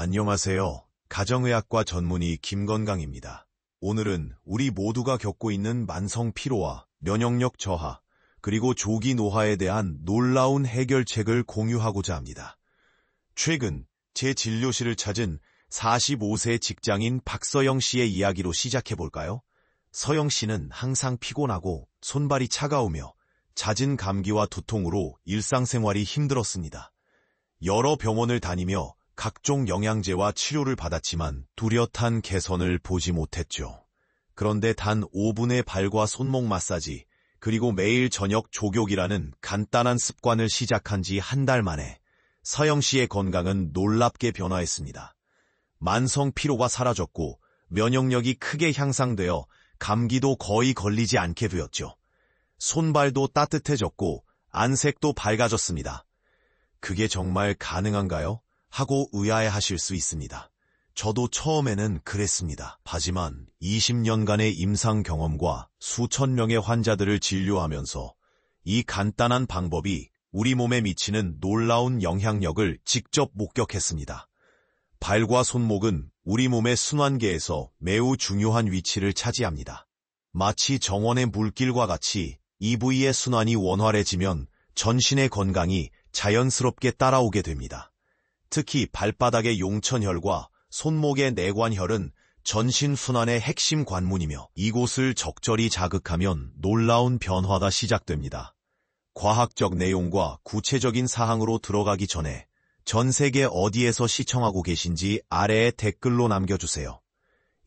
안녕하세요. 가정의학과 전문의 김건강입니다. 오늘은 우리 모두가 겪고 있는 만성 피로와 면역력 저하, 그리고 조기 노화에 대한 놀라운 해결책을 공유하고자 합니다. 최근 제 진료실을 찾은 45세 직장인 박서영 씨의 이야기로 시작해볼까요? 서영 씨는 항상 피곤하고 손발이 차가우며 잦은 감기와 두통으로 일상생활이 힘들었습니다. 여러 병원을 다니며 각종 영양제와 치료를 받았지만 뚜렷한 개선을 보지 못했죠. 그런데 단 5분의 발과 손목 마사지, 그리고 매일 저녁 족욕이라는 간단한 습관을 시작한 지 한 달 만에 서영 씨의 건강은 놀랍게 변화했습니다. 만성 피로가 사라졌고 면역력이 크게 향상되어 감기도 거의 걸리지 않게 되었죠. 손발도 따뜻해졌고 안색도 밝아졌습니다. 그게 정말 가능한가요? 하고 의아해하실 수 있습니다. 저도 처음에는 그랬습니다. 하지만 20년간의 임상 경험과 수천 명의 환자들을 진료하면서 이 간단한 방법이 우리 몸에 미치는 놀라운 영향력을 직접 목격했습니다. 발과 손목은 우리 몸의 순환계에서 매우 중요한 위치를 차지합니다. 마치 정원의 물길과 같이 이 부위의 순환이 원활해지면 전신의 건강이 자연스럽게 따라오게 됩니다. 특히 발바닥의 용천혈과 손목의 내관혈은 전신 순환의 핵심 관문이며 이곳을 적절히 자극하면 놀라운 변화가 시작됩니다. 과학적 내용과 구체적인 사항으로 들어가기 전에 전 세계 어디에서 시청하고 계신지 아래에 댓글로 남겨주세요.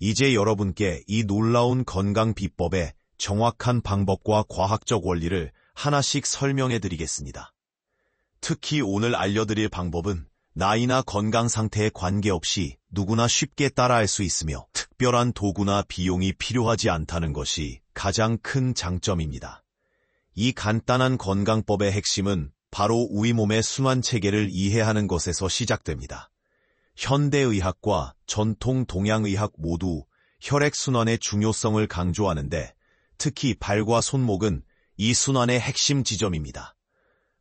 이제 여러분께 이 놀라운 건강 비법의 정확한 방법과 과학적 원리를 하나씩 설명해 드리겠습니다. 특히 오늘 알려드릴 방법은 나이나 건강 상태에 관계없이 누구나 쉽게 따라할 수 있으며 특별한 도구나 비용이 필요하지 않다는 것이 가장 큰 장점입니다. 이 간단한 건강법의 핵심은 바로 우리 몸의 순환체계를 이해하는 것에서 시작됩니다. 현대의학과 전통 동양의학 모두 혈액순환의 중요성을 강조하는데 특히 발과 손목은 이 순환의 핵심 지점입니다.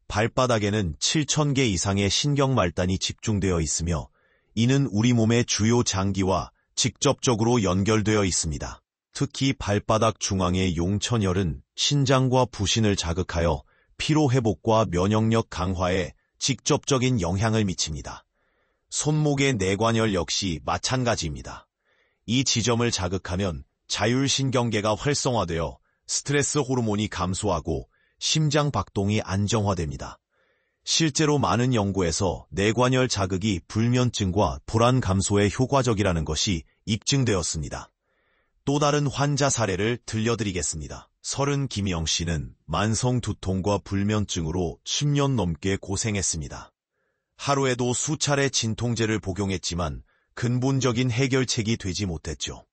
발바닥에는 7,000개 이상의 신경말단이 집중되어 있으며 이는 우리 몸의 주요 장기와 직접적으로 연결되어 있습니다. 특히 발바닥 중앙의 용천혈은 신장과 부신을 자극하여 피로회복과 면역력 강화에 직접적인 영향을 미칩니다. 손목의 내관혈 역시 마찬가지입니다. 이 지점을 자극하면 자율신경계가 활성화되어 스트레스 호르몬이 감소하고 심장 박동이 안정화됩니다. 실제로 많은 연구에서 내관혈 자극이 불면증과 불안 감소에 효과적이라는 것이 입증되었습니다. 또 다른 환자 사례를 들려드리겠습니다. 30 김영 씨는 만성 두통과 불면증으로 10년 넘게 고생했습니다. 하루에도 수차례 진통제를 복용했지만 근본적인 해결책이 되지 못했죠.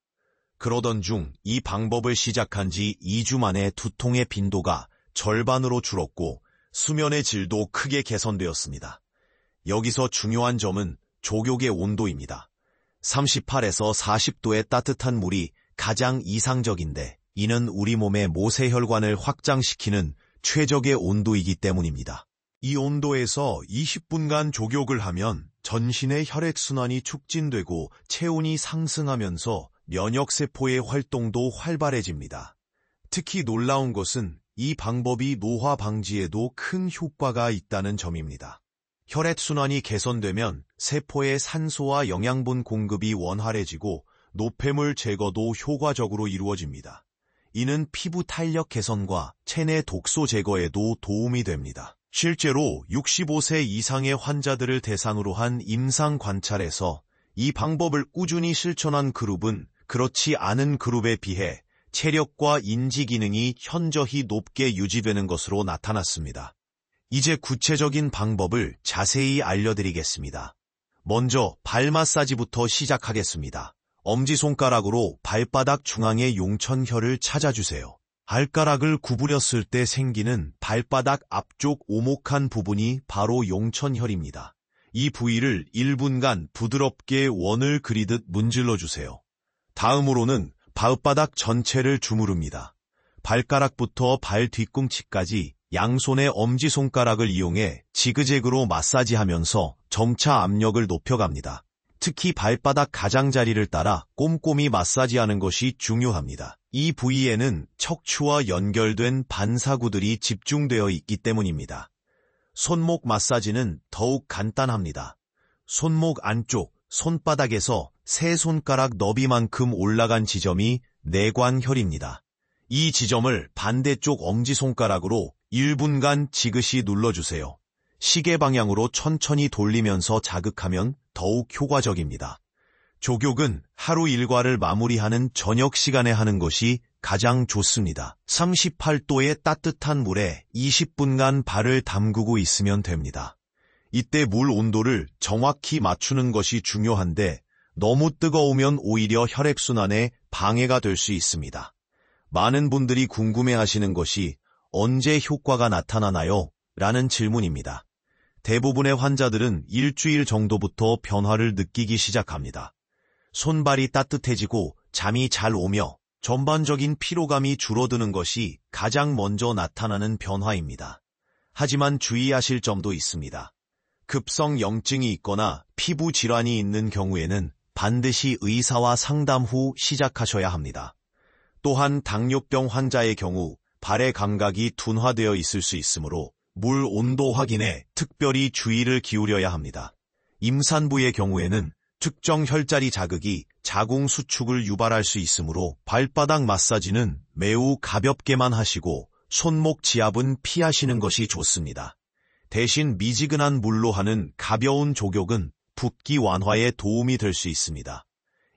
그러던 중 이 방법을 시작한 지 2주 만에 두통의 빈도가 절반으로 줄었고 수면의 질도 크게 개선되었습니다. 여기서 중요한 점은 족욕의 온도입니다. 38에서 40도의 따뜻한 물이 가장 이상적인데 이는 우리 몸의 모세혈관을 확장시키는 최적의 온도이기 때문입니다. 이 온도에서 20분간 족욕을 하면 전신의 혈액순환이 촉진되고 체온이 상승하면서 면역세포의 활동도 활발해집니다. 특히 놀라운 것은 이 방법이 노화 방지에도 큰 효과가 있다는 점입니다. 혈액순환이 개선되면 세포의 산소와 영양분 공급이 원활해지고 노폐물 제거도 효과적으로 이루어집니다. 이는 피부 탄력 개선과 체내 독소 제거에도 도움이 됩니다. 실제로 65세 이상의 환자들을 대상으로 한 임상 관찰에서 이 방법을 꾸준히 실천한 그룹은 그렇지 않은 그룹에 비해 체력과 인지 기능이 현저히 높게 유지되는 것으로 나타났습니다. 이제 구체적인 방법을 자세히 알려드리겠습니다. 먼저 발 마사지부터 시작하겠습니다. 엄지손가락으로 발바닥 중앙의 용천혈을 찾아주세요. 발가락을 구부렸을 때 생기는 발바닥 앞쪽 오목한 부분이 바로 용천혈입니다. 이 부위를 1분간 부드럽게 원을 그리듯 문질러주세요. 다음으로는 발바닥 전체를 주무릅니다. 발가락부터 발 뒤꿈치까지 양손의 엄지손가락을 이용해 지그재그로 마사지하면서 점차 압력을 높여갑니다. 특히 발바닥 가장자리를 따라 꼼꼼히 마사지하는 것이 중요합니다. 이 부위에는 척추와 연결된 반사구들이 집중되어 있기 때문입니다. 손목 마사지는 더욱 간단합니다. 손목 안쪽, 손바닥에서 세 손가락 너비만큼 올라간 지점이 내관혈입니다. 이 지점을 반대쪽 엄지손가락으로 1분간 지그시 눌러주세요. 시계 방향으로 천천히 돌리면서 자극하면 더욱 효과적입니다. 족욕은 하루 일과를 마무리하는 저녁 시간에 하는 것이 가장 좋습니다. 38도의 따뜻한 물에 20분간 발을 담그고 있으면 됩니다. 이때 물 온도를 정확히 맞추는 것이 중요한데 너무 뜨거우면 오히려 혈액순환에 방해가 될 수 있습니다. 많은 분들이 궁금해하시는 것이 언제 효과가 나타나나요? 라는 질문입니다. 대부분의 환자들은 일주일 정도부터 변화를 느끼기 시작합니다. 손발이 따뜻해지고 잠이 잘 오며 전반적인 피로감이 줄어드는 것이 가장 먼저 나타나는 변화입니다. 하지만 주의하실 점도 있습니다. 급성 염증이 있거나 피부 질환이 있는 경우에는 반드시 의사와 상담 후 시작하셔야 합니다. 또한 당뇨병 환자의 경우 발의 감각이 둔화되어 있을 수 있으므로 물 온도 확인에 특별히 주의를 기울여야 합니다. 임산부의 경우에는 특정 혈자리 자극이 자궁 수축을 유발할 수 있으므로 발바닥 마사지는 매우 가볍게만 하시고 손목 지압은 피하시는 것이 좋습니다. 대신 미지근한 물로 하는 가벼운 족욕은 붓기 완화에 도움이 될 수 있습니다.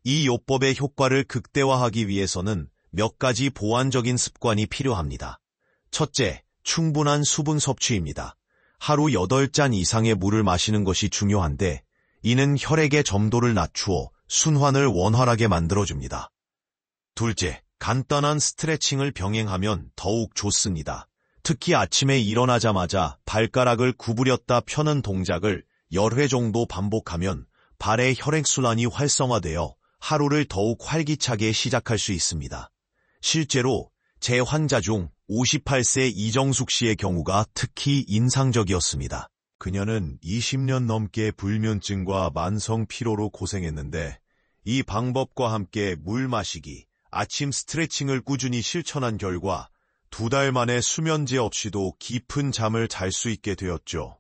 이 요법의 효과를 극대화하기 위해서는 몇 가지 보완적인 습관이 필요합니다. 첫째, 충분한 수분 섭취입니다. 하루 8잔 이상의 물을 마시는 것이 중요한데 이는 혈액의 점도를 낮추어 순환을 원활하게 만들어줍니다. 둘째, 간단한 스트레칭을 병행하면 더욱 좋습니다. 특히 아침에 일어나자마자 발가락을 구부렸다 펴는 동작을 10회 정도 반복하면 발의 혈액순환이 활성화되어 하루를 더욱 활기차게 시작할 수 있습니다. 실제로 제 환자 중 58세 이정숙 씨의 경우가 특히 인상적이었습니다. 그녀는 20년 넘게 불면증과 만성 피로로 고생했는데 이 방법과 함께 물 마시기, 아침 스트레칭을 꾸준히 실천한 결과 2달 만에 수면제 없이도 깊은 잠을 잘 수 있게 되었죠.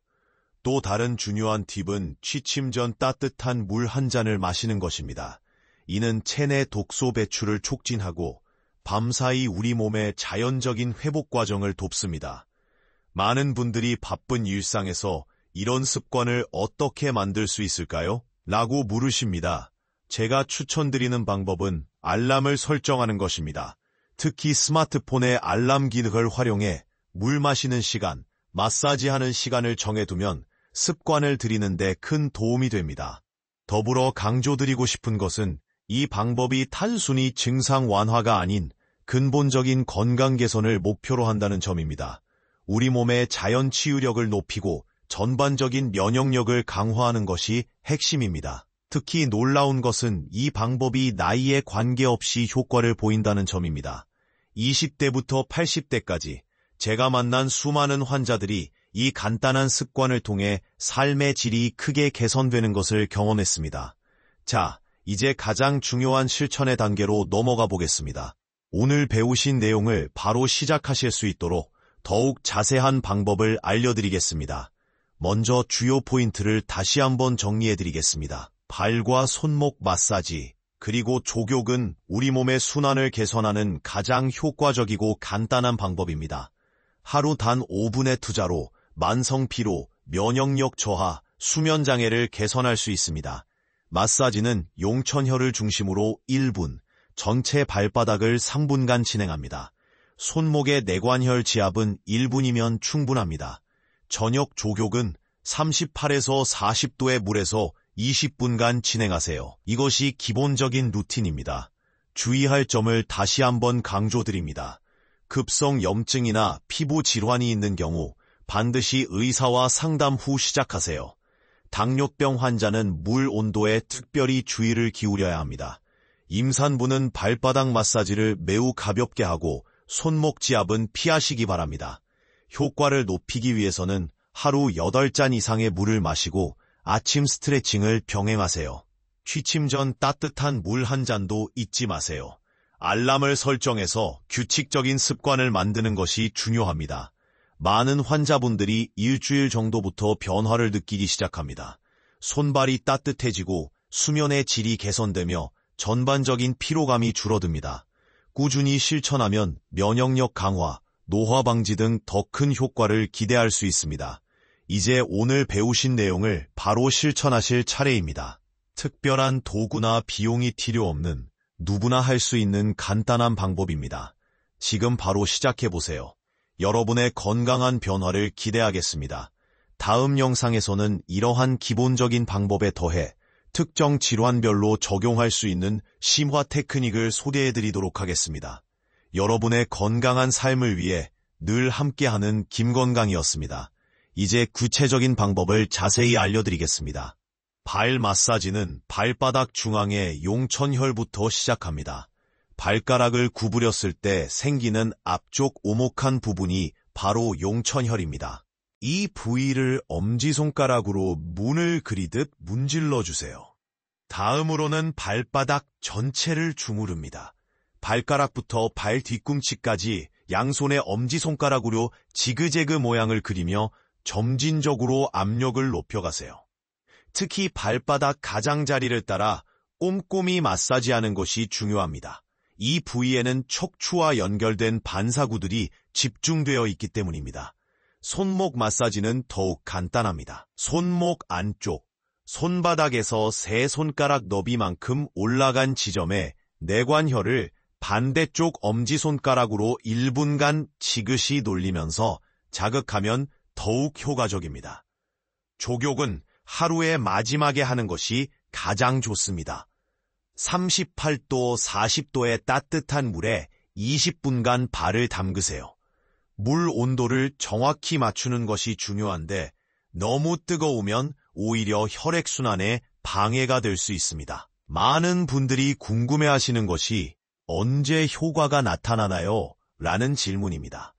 또 다른 중요한 팁은 취침 전 따뜻한 물 한 잔을 마시는 것입니다. 이는 체내 독소 배출을 촉진하고 밤사이 우리 몸의 자연적인 회복 과정을 돕습니다. 많은 분들이 바쁜 일상에서 이런 습관을 어떻게 만들 수 있을까요? 라고 물으십니다. 제가 추천드리는 방법은 알람을 설정하는 것입니다. 특히 스마트폰의 알람 기능을 활용해 물 마시는 시간, 마사지하는 시간을 정해두면 습관을 들이는 데 큰 도움이 됩니다. 더불어 강조드리고 싶은 것은 이 방법이 단순히 증상 완화가 아닌 근본적인 건강 개선을 목표로 한다는 점입니다. 우리 몸의 자연 치유력을 높이고 전반적인 면역력을 강화하는 것이 핵심입니다. 특히 놀라운 것은 이 방법이 나이에 관계없이 효과를 보인다는 점입니다. 20대부터 80대까지 제가 만난 수많은 환자들이 이 간단한 습관을 통해 삶의 질이 크게 개선되는 것을 경험했습니다. 자, 이제 가장 중요한 실천의 단계로 넘어가 보겠습니다. 오늘 배우신 내용을 바로 시작하실 수 있도록 더욱 자세한 방법을 알려드리겠습니다. 먼저 주요 포인트를 다시 한번 정리해드리겠습니다. 발과 손목 마사지, 그리고 족욕은 우리 몸의 순환을 개선하는 가장 효과적이고 간단한 방법입니다. 하루 단 5분의 투자로 만성 피로, 면역력 저하, 수면 장애를 개선할 수 있습니다. 마사지는 용천혈을 중심으로 1분, 전체 발바닥을 3분간 진행합니다. 손목의 내관혈 지압은 1분이면 충분합니다. 저녁 족욕은 38에서 40도의 물에서 20분간 진행하세요. 이것이 기본적인 루틴입니다. 주의할 점을 다시 한번 강조드립니다. 급성 염증이나 피부 질환이 있는 경우 반드시 의사와 상담 후 시작하세요. 당뇨병 환자는 물 온도에 특별히 주의를 기울여야 합니다. 임산부는 발바닥 마사지를 매우 가볍게 하고 손목 지압은 피하시기 바랍니다. 효과를 높이기 위해서는 하루 8잔 이상의 물을 마시고 아침 스트레칭을 병행하세요. 취침 전 따뜻한 물 한 잔도 잊지 마세요. 알람을 설정해서 규칙적인 습관을 만드는 것이 중요합니다. 많은 환자분들이 일주일 정도부터 변화를 느끼기 시작합니다. 손발이 따뜻해지고 수면의 질이 개선되며 전반적인 피로감이 줄어듭니다. 꾸준히 실천하면 면역력 강화, 노화 방지 등 더 큰 효과를 기대할 수 있습니다. 이제 오늘 배우신 내용을 바로 실천하실 차례입니다. 특별한 도구나 비용이 필요 없는 누구나 할 수 있는 간단한 방법입니다. 지금 바로 시작해보세요. 여러분의 건강한 변화를 기대하겠습니다. 다음 영상에서는 이러한 기본적인 방법에 더해 특정 질환별로 적용할 수 있는 심화 테크닉을 소개해드리도록 하겠습니다. 여러분의 건강한 삶을 위해 늘 함께하는 김건강이었습니다. 이제 구체적인 방법을 자세히 알려드리겠습니다. 발 마사지는 발바닥 중앙의 용천혈부터 시작합니다. 발가락을 구부렸을 때 생기는 앞쪽 오목한 부분이 바로 용천혈입니다. 이 부위를 엄지손가락으로 문을 그리듯 문질러주세요. 다음으로는 발바닥 전체를 주무릅니다. 발가락부터 발 뒤꿈치까지 양손의 엄지손가락으로 지그재그 모양을 그리며 점진적으로 압력을 높여가세요. 특히 발바닥 가장자리를 따라 꼼꼼히 마사지하는 것이 중요합니다. 이 부위에는 척추와 연결된 반사구들이 집중되어 있기 때문입니다. 손목 마사지는 더욱 간단합니다. 손목 안쪽, 손바닥에서 세 손가락 너비만큼 올라간 지점에 내관혈을 반대쪽 엄지손가락으로 1분간 지그시 놀리면서 자극하면 더욱 효과적입니다. 족욕은 하루의 마지막에 하는 것이 가장 좋습니다. 38도, 40도의 따뜻한 물에 20분간 발을 담그세요. 물 온도를 정확히 맞추는 것이 중요한데 너무 뜨거우면 오히려 혈액순환에 방해가 될 수 있습니다. 많은 분들이 궁금해하시는 것이 언제 효과가 나타나나요? 라는 질문입니다.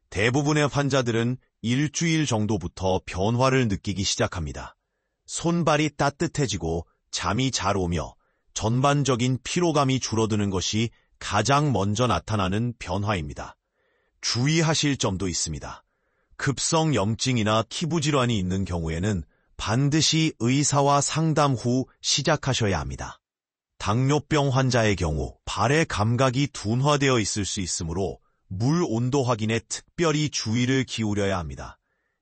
대부분의 환자들은 일주일 정도부터 변화를 느끼기 시작합니다. 손발이 따뜻해지고 잠이 잘 오며 전반적인 피로감이 줄어드는 것이 가장 먼저 나타나는 변화입니다. 주의하실 점도 있습니다. 급성 염증이나 피부 질환이 있는 경우에는 반드시 의사와 상담 후 시작하셔야 합니다. 당뇨병 환자의 경우 발의 감각이 둔화되어 있을 수 있으므로 물 온도 확인에 특별히 주의를 기울여야 합니다.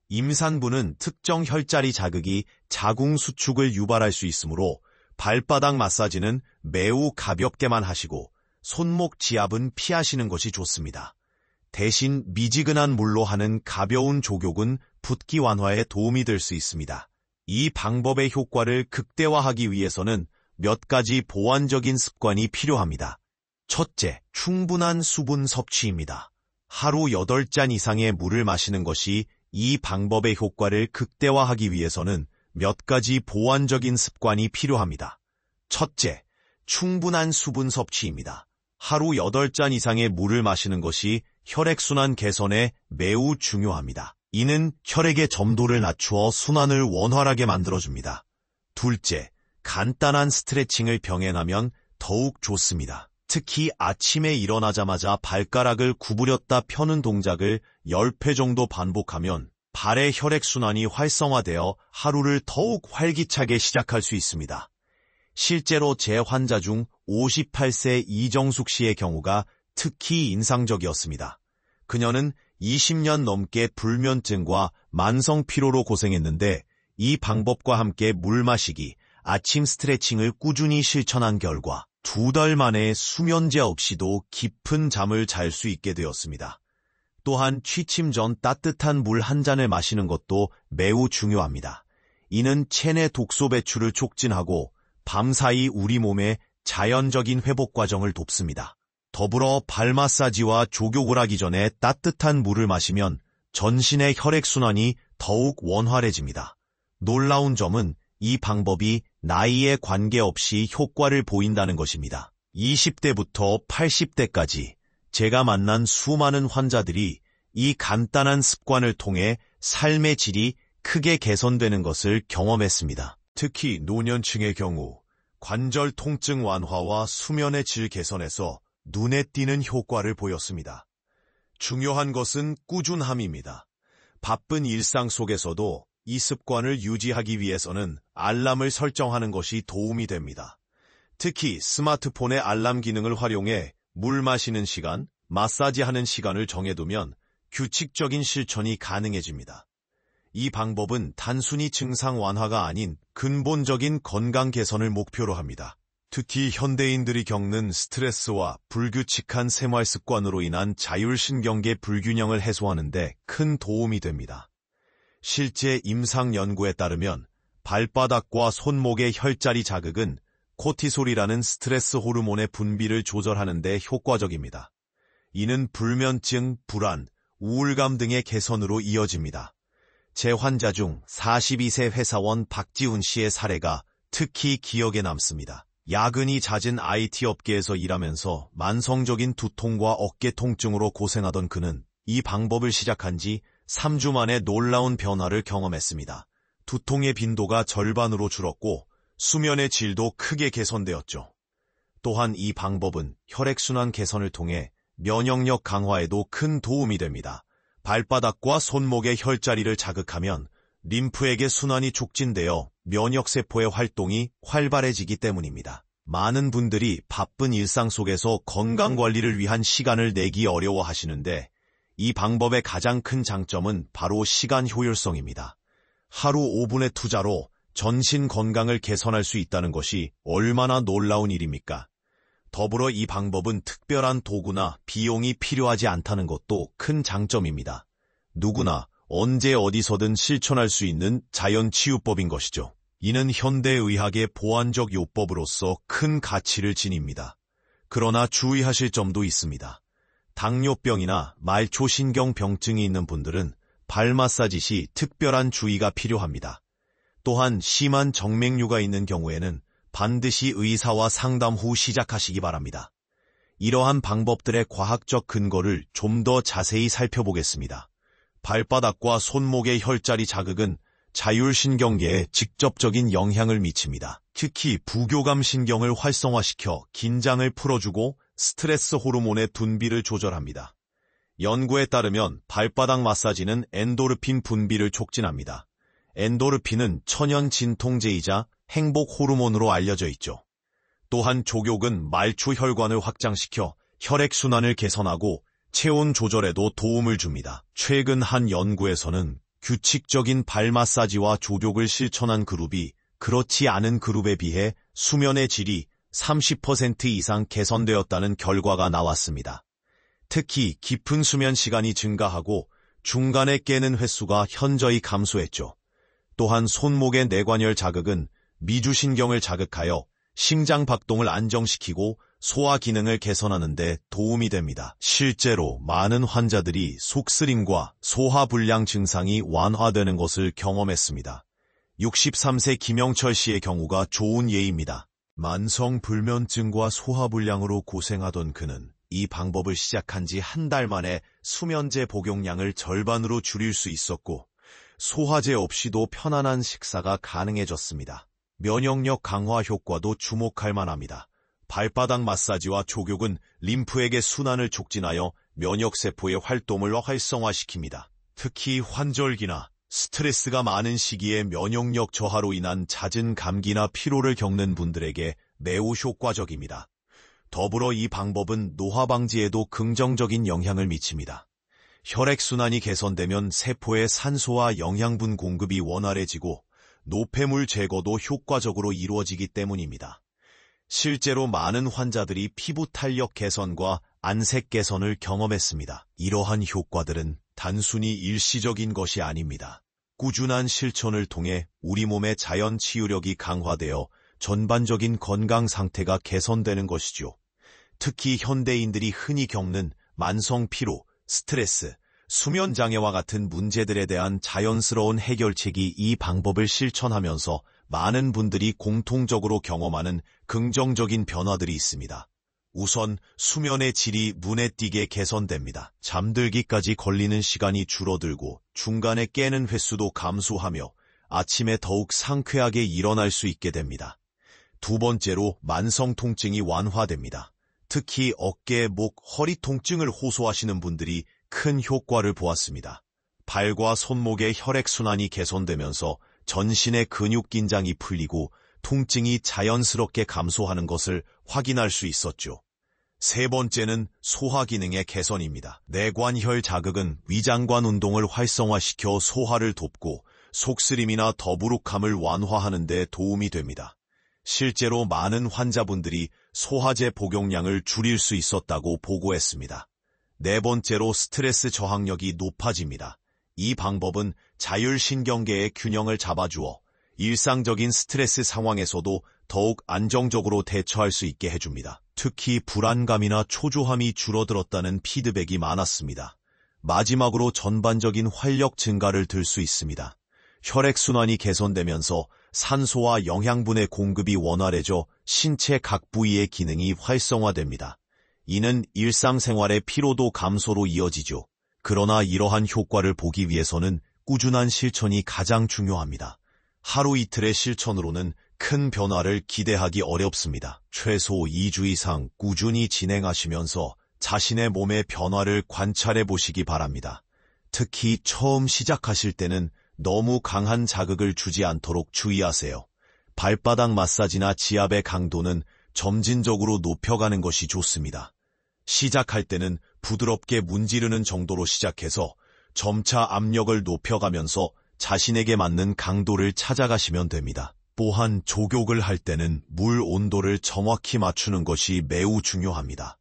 임산부는 특정 혈자리 자극이 자궁 수축을 유발할 수 있으므로 발바닥 마사지는 매우 가볍게만 하시고 손목 지압은 피하시는 것이 좋습니다. 대신 미지근한 물로 하는 가벼운 족욕은 붓기 완화에 도움이 될 수 있습니다. 이 방법의 효과를 극대화하기 위해서는 몇 가지 보완적인 습관이 필요합니다. 첫째, 충분한 수분 섭취입니다. 하루 8잔 이상의 물을 마시는 것이 이 방법의 효과를 극대화하기 위해서는 몇 가지 보완적인 습관이 필요합니다. 첫째, 충분한 수분 섭취입니다. 하루 8잔 이상의 물을 마시는 것이 혈액순환 개선에 매우 중요합니다. 이는 혈액의 점도를 낮추어 순환을 원활하게 만들어줍니다. 둘째, 간단한 스트레칭을 병행하면 더욱 좋습니다. 특히 아침에 일어나자마자 발가락을 구부렸다 펴는 동작을 10회 정도 반복하면 발의 혈액순환이 활성화되어 하루를 더욱 활기차게 시작할 수 있습니다. 실제로 제 환자 중 58세 이정숙 씨의 경우가 특히 인상적이었습니다. 그녀는 20년 넘게 불면증과 만성 피로로 고생했는데 이 방법과 함께 물 마시기, 아침 스트레칭을 꾸준히 실천한 결과 2달 만에 수면제 없이도 깊은 잠을 잘 수 있게 되었습니다. 또한 취침 전 따뜻한 물 한 잔을 마시는 것도 매우 중요합니다. 이는 체내 독소 배출을 촉진하고 밤사이 우리 몸의 자연적인 회복 과정을 돕습니다. 더불어 발 마사지와 족욕을 하기 전에 따뜻한 물을 마시면 전신의 혈액순환이 더욱 원활해집니다. 놀라운 점은 이 방법이 나이에 관계없이 효과를 보인다는 것입니다. 20대부터 80대까지 제가 만난 수많은 환자들이 이 간단한 습관을 통해 삶의 질이 크게 개선되는 것을 경험했습니다. 특히 노년층의 경우 관절 통증 완화와 수면의 질 개선에서 눈에 띄는 효과를 보였습니다. 중요한 것은 꾸준함입니다. 바쁜 일상 속에서도 이 습관을 유지하기 위해서는 알람을 설정하는 것이 도움이 됩니다. 특히 스마트폰의 알람 기능을 활용해 물 마시는 시간, 마사지하는 시간을 정해두면 규칙적인 실천이 가능해집니다. 이 방법은 단순히 증상 완화가 아닌 근본적인 건강 개선을 목표로 합니다. 특히 현대인들이 겪는 스트레스와 불규칙한 생활 습관으로 인한 자율신경계 불균형을 해소하는 데 큰 도움이 됩니다. 실제 임상 연구에 따르면 발바닥과 손목의 혈자리 자극은 코티솔이라는 스트레스 호르몬의 분비를 조절하는 데 효과적입니다. 이는 불면증, 불안, 우울감 등의 개선으로 이어집니다. 제 환자 중 42세 회사원 박지훈 씨의 사례가 특히 기억에 남습니다. 야근이 잦은 IT 업계에서 일하면서 만성적인 두통과 어깨 통증으로 고생하던 그는 이 방법을 시작한 지 3주 만에 놀라운 변화를 경험했습니다. 두통의 빈도가 절반으로 줄었고 수면의 질도 크게 개선되었죠. 또한 이 방법은 혈액순환 개선을 통해 면역력 강화에도 큰 도움이 됩니다. 발바닥과 손목의 혈자리를 자극하면 림프에게 순환이 촉진되어 면역세포의 활동이 활발해지기 때문입니다. 많은 분들이 바쁜 일상 속에서 건강관리를 위한 시간을 내기 어려워하시는데 이 방법의 가장 큰 장점은 바로 시간 효율성입니다. 하루 5분의 투자로 전신 건강을 개선할 수 있다는 것이 얼마나 놀라운 일입니까? 더불어 이 방법은 특별한 도구나 비용이 필요하지 않다는 것도 큰 장점입니다. 누구나 언제 어디서든 실천할 수 있는 자연치유법인 것이죠. 이는 현대의학의 보완적 요법으로서 큰 가치를 지닙니다. 그러나 주의하실 점도 있습니다. 당뇨병이나 말초신경병증이 있는 분들은 발 마사지 시 특별한 주의가 필요합니다. 또한 심한 정맥류가 있는 경우에는 반드시 의사와 상담 후 시작하시기 바랍니다. 이러한 방법들의 과학적 근거를 좀 더 자세히 살펴보겠습니다. 발바닥과 손목의 혈자리 자극은 자율신경계에 직접적인 영향을 미칩니다. 특히 부교감 신경을 활성화시켜 긴장을 풀어주고 스트레스 호르몬의 분비를 조절합니다. 연구에 따르면 발바닥 마사지는 엔도르핀 분비를 촉진합니다. 엔도르핀은 천연 진통제이자 행복 호르몬으로 알려져 있죠. 또한 족욕은 말초 혈관을 확장시켜 혈액순환을 개선하고 체온 조절에도 도움을 줍니다. 최근 한 연구에서는 규칙적인 발 마사지와 족욕을 실천한 그룹이 그렇지 않은 그룹에 비해 수면의 질이 30% 이상 개선되었다는 결과가 나왔습니다. 특히 깊은 수면 시간이 증가하고 중간에 깨는 횟수가 현저히 감소했죠. 또한 손목의 뇌관열 자극은 미주신경을 자극하여 심장 박동을 안정시키고 소화 기능을 개선하는 데 도움이 됩니다. 실제로 많은 환자들이 속쓰림과 소화불량 증상이 완화되는 것을 경험했습니다. 63세 김영철 씨의 경우가 좋은 예입니다. 만성 불면증과 소화불량으로 고생하던 그는 이 방법을 시작한 지 한 달 만에 수면제 복용량을 절반으로 줄일 수 있었고 소화제 없이도 편안한 식사가 가능해졌습니다. 면역력 강화 효과도 주목할 만합니다. 발바닥 마사지와 족욕은 림프에게 순환을 촉진하여 면역세포의 활동을 활성화시킵니다. 특히 환절기나 스트레스가 많은 시기에 면역력 저하로 인한 잦은 감기나 피로를 겪는 분들에게 매우 효과적입니다. 더불어 이 방법은 노화 방지에도 긍정적인 영향을 미칩니다. 혈액순환이 개선되면 세포의 산소와 영양분 공급이 원활해지고 노폐물 제거도 효과적으로 이루어지기 때문입니다. 실제로 많은 환자들이 피부 탄력 개선과 안색 개선을 경험했습니다. 이러한 효과들은 단순히 일시적인 것이 아닙니다. 꾸준한 실천을 통해 우리 몸의 자연 치유력이 강화되어 전반적인 건강 상태가 개선되는 것이죠. 특히 현대인들이 흔히 겪는 만성 피로, 스트레스, 수면 장애와 같은 문제들에 대한 자연스러운 해결책이 이 방법을 실천하면서 많은 분들이 공통적으로 경험하는 긍정적인 변화들이 있습니다. 우선 수면의 질이 눈에 띄게 개선됩니다. 잠들기까지 걸리는 시간이 줄어들고 중간에 깨는 횟수도 감소하며 아침에 더욱 상쾌하게 일어날 수 있게 됩니다. 두 번째로 만성 통증이 완화됩니다. 특히 어깨, 목, 허리 통증을 호소하시는 분들이 큰 효과를 보았습니다. 발과 손목의 혈액순환이 개선되면서 전신의 근육 긴장이 풀리고 통증이 자연스럽게 감소하는 것을 확인할 수 있었죠. 세 번째는 소화 기능의 개선입니다. 내관혈 자극은 위장관 운동을 활성화시켜 소화를 돕고 속쓰림이나 더부룩함을 완화하는 데 도움이 됩니다. 실제로 많은 환자분들이 소화제 복용량을 줄일 수 있었다고 보고했습니다. 네 번째로 스트레스 저항력이 높아집니다. 이 방법은 자율신경계의 균형을 잡아주어 일상적인 스트레스 상황에서도 더욱 안정적으로 대처할 수 있게 해줍니다. 특히 불안감이나 초조함이 줄어들었다는 피드백이 많았습니다. 마지막으로 전반적인 활력 증가를 들 수 있습니다. 혈액순환이 개선되면서 산소와 영양분의 공급이 원활해져 신체 각 부위의 기능이 활성화됩니다. 이는 일상생활의 피로도 감소로 이어지죠. 그러나 이러한 효과를 보기 위해서는 꾸준한 실천이 가장 중요합니다. 하루 이틀의 실천으로는 큰 변화를 기대하기 어렵습니다. 최소 2주 이상 꾸준히 진행하시면서 자신의 몸의 변화를 관찰해 보시기 바랍니다. 특히 처음 시작하실 때는 너무 강한 자극을 주지 않도록 주의하세요. 발바닥 마사지나 지압의 강도는 점진적으로 높여가는 것이 좋습니다. 시작할 때는 부드럽게 문지르는 정도로 시작해서 점차 압력을 높여가면서 자신에게 맞는 강도를 찾아가시면 됩니다. 또한 족욕을 할 때는 물 온도를 정확히 맞추는 것이 매우 중요합니다.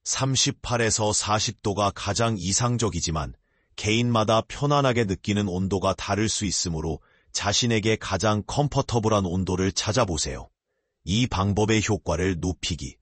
38에서 40도가 가장 이상적이지만 개인마다 편안하게 느끼는 온도가 다를 수 있으므로 자신에게 가장 컴포터블한 온도를 찾아보세요. 이 방법의 효과를 높이기